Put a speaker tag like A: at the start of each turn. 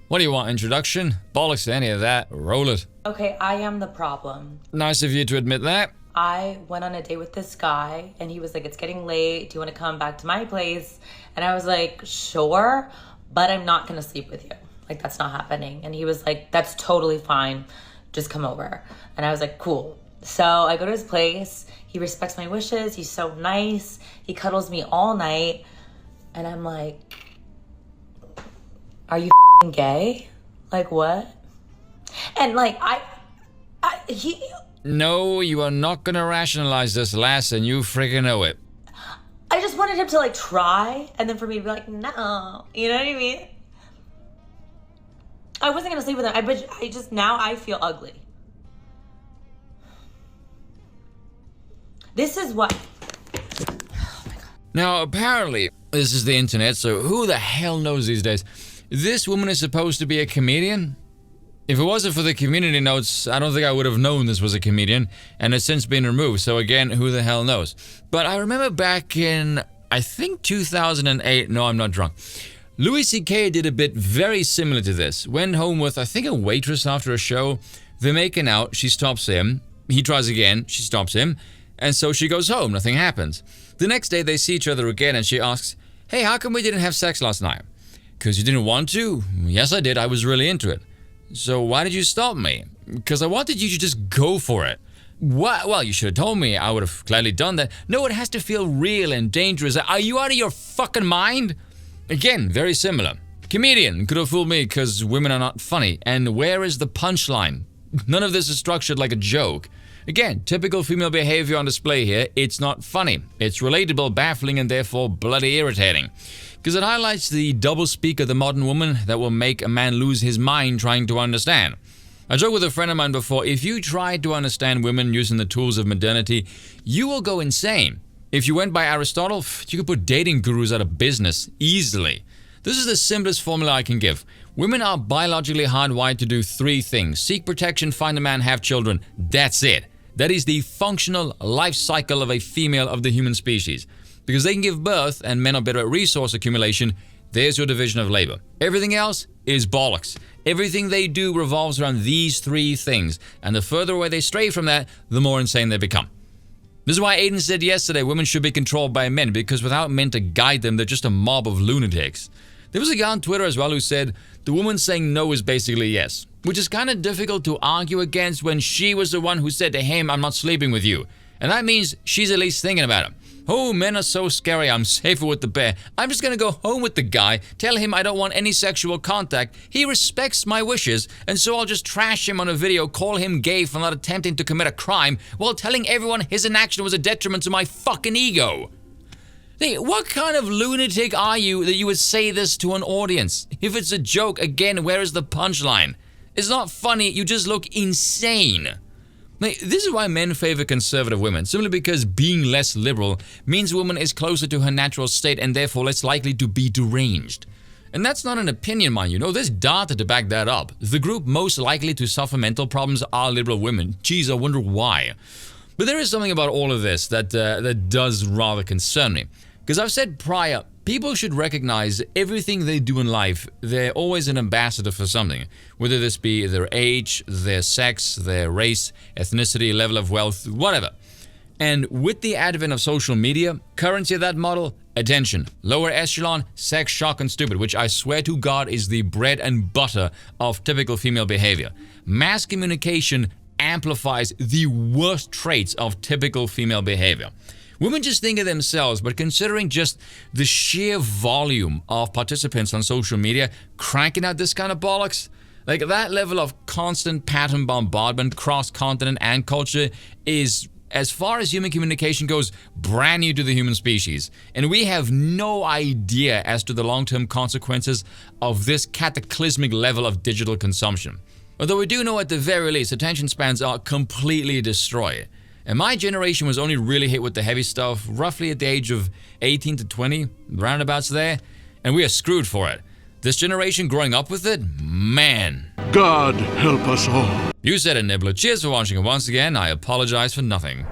A: What do you want, introduction? Bollocks to any of that. Roll it.
B: Okay, I am the problem.
A: Nice of you to admit that.
B: I went on a date with this guy and he was like, it's getting late. Do you want to come back to my place? And I was like, sure, but I'm not going to sleep with you. Like, that's not happening. And he was like, that's totally fine. Just come over. And I was like, cool. So I go to his place. He respects my wishes. He's so nice. He cuddles me all night. And I'm like, are you gay? Like, what? And like, he...
A: No, you are not gonna rationalize this, lass, and you freaking know it.
B: I just wanted him to like try, and then for me to be like, no. You know what I mean? I wasn't gonna sleep with him. I just, now I feel ugly. This is what... Oh my God.
A: Now, apparently, this is the internet, so who the hell knows these days? This woman is supposed to be a comedian? If it wasn't for the community notes, I don't think I would have known this was a comedian, and it's since been removed, so again, who the hell knows? But I remember back in, I think 2008, no, I'm not drunk, Louis C.K. did a bit very similar to this. Went home with, I think, a waitress after a show. They're making out, she stops him, he tries again, she stops him, and so she goes home, nothing happens. The next day they see each other again and she asks, hey, how come we didn't have sex last night? Because you didn't want to? Yes, I did, I was really into it. So why did you stop me? Because I wanted you to just go for it. What? Well, you should have told me. I would have gladly done that. No, it has to feel real and dangerous. Are you out of your fucking mind? Again, very similar. Comedian could have fooled me because women are not funny. And where is the punchline? None of this is structured like a joke. Again, typical female behavior on display here. It's not funny. It's relatable, baffling, and therefore bloody irritating. Because it highlights the doublespeak of the modern woman that will make a man lose his mind trying to understand. I joked with a friend of mine before, if you tried to understand women using the tools of modernity, you will go insane. If you went by Aristotle, you could put dating gurus out of business easily. This is the simplest formula I can give. Women are biologically hardwired to do three things: seek protection, find a man, have children. That's it. That is the functional life cycle of a female of the human species. Because they can give birth and men are better at resource accumulation, there's your division of labor. Everything else is bollocks. Everything they do revolves around these three things, and the further away they stray from that, the more insane they become. This is why Aiden said yesterday women should be controlled by men, because without men to guide them, they're just a mob of lunatics. There was a guy on Twitter as well who said, the woman saying no is basically yes, which is kind of difficult to argue against when she was the one who said to him, I'm not sleeping with you. And that means she's at least thinking about him. Oh, men are so scary, I'm safer with the bear. I'm just gonna go home with the guy, tell him I don't want any sexual contact. He respects my wishes, and so I'll just trash him on a video, call him gay for not attempting to commit a crime, while telling everyone his inaction was a detriment to my fucking ego. Hey, what kind of lunatic are you that you would say this to an audience? If it's a joke, again, where is the punchline? It's not funny, you just look insane. This is why men favor conservative women, simply because being less liberal means a woman is closer to her natural state and therefore less likely to be deranged. And that's not an opinion, mind you. No, there's data to back that up. The group most likely to suffer mental problems are liberal women. Geez, I wonder why. But there is something about all of this that does rather concern me. Because I've said prior, people should recognize everything they do in life, they're always an ambassador for something. Whether this be their age, their sex, their race, ethnicity, level of wealth, whatever. And with the advent of social media, currency of that model, attention. Lower echelon, sex, shock, and stupid, which I swear to God is the bread and butter of typical female behavior. Mass communication amplifies the worst traits of typical female behavior. Women just think of themselves, but considering just the sheer volume of participants on social media cranking out this kind of bollocks, like that level of constant pattern bombardment, cross-continent and culture is, as far as human communication goes, brand new to the human species. And we have no idea as to the long-term consequences of this cataclysmic level of digital consumption. Although we do know at the very least, attention spans are completely destroyed. And my generation was only really hit with the heavy stuff roughly at the age of 18 to 20, roundabouts there, and we are screwed for it. This generation growing up with it, man.
C: God help us all.
A: You said it, Nibbler. Cheers for watching, and once again, I apologize for nothing.